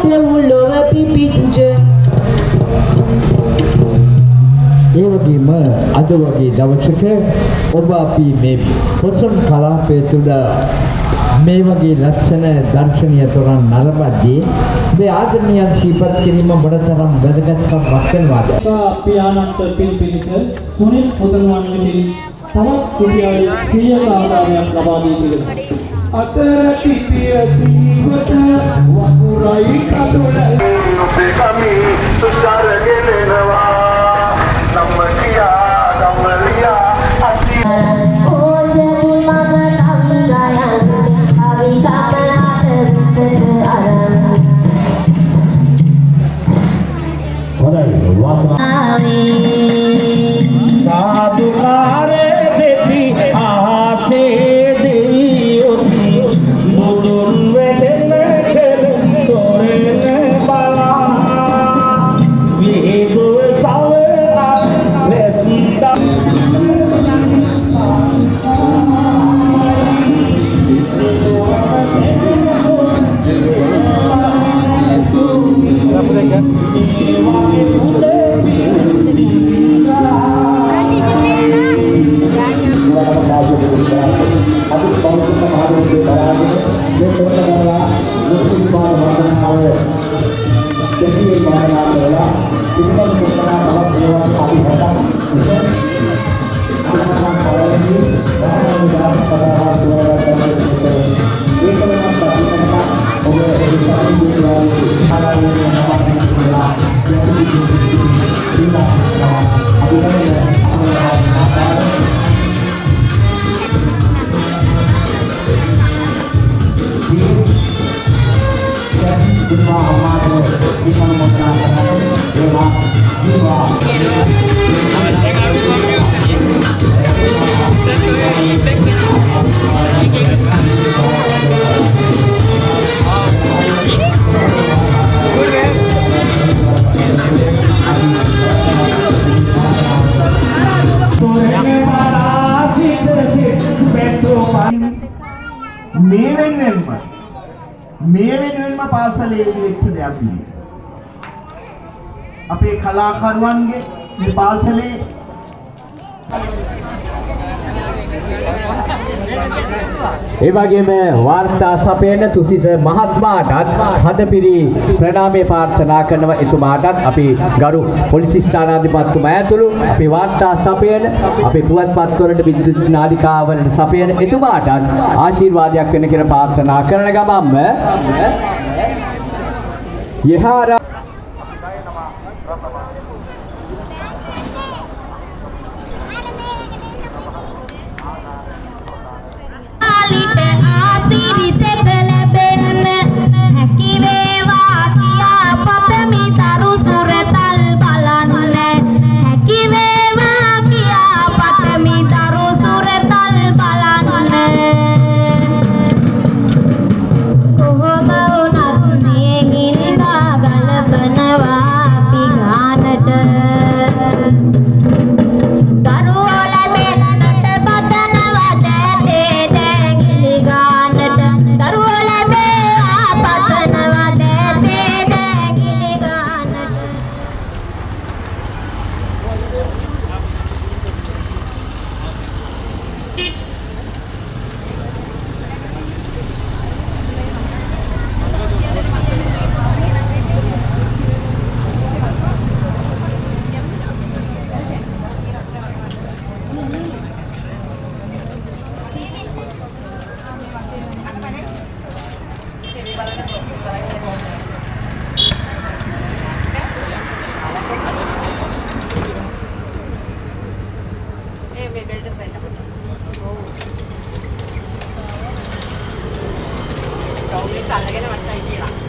දෙව්ලොව පිපිච්ච ඒ වගේම අද වගේ දවසක ඔබ අපි මේ පොසොන් කලාපය තුළ මේ වගේ ලස්සන දර්ශනීය තොරන් නරඹද්දී මේ ආදරණීයන් සිහිපත් කිරීම මොනතරම් වැදගත්කමක් වෙනවද? අපි ආනන්ත පිළිපිලිස සුනිල් පුතණුවන් විසින් තවත් කුටියයි 100ක ආදායයක් ලබා දී තිබෙනවා. අතර කිපිය සීවත වකුරයි කඳුලයි ඔබේ කමි සුසරගෙනවා නම් කියා ගම්ලියා අති ඕසෙල් මම කවි හොඳයි වාසනාවේ සාදුකාරේ දෙති ආසේ දෙවියොත් මුදුන් වෙදෙන තොරෙන බලා විහිදුව සවලා ලෙස්දා මේ වෙනුවෙන්ම පාසලේ ඉච්ච දෙයක් නෙවෙයි. අපේ කලාකරුවන්ගේ මේ පාසලේ ඒ වගේම වාර්තා සපයන තුසිත මහත්මයාටත් හදපිරි ප්‍රණාමය ප්‍රාර්ථනා කරනවා. එතුමාටත් අපි ගරු පොලිස් ස්ථානාධිපතිතුමා ඇතුළු අපි වාර්තා සපයන අපි පුවත්පත්වලට විද්‍යුත් නාලිකාවලට සපයන එතුමාටත් ආශිර්වාදයක් වෙන කියලා ප්‍රාර්ථනා කරන ගමන්ම යහාර Kau bisa lagi nak macam ni lah.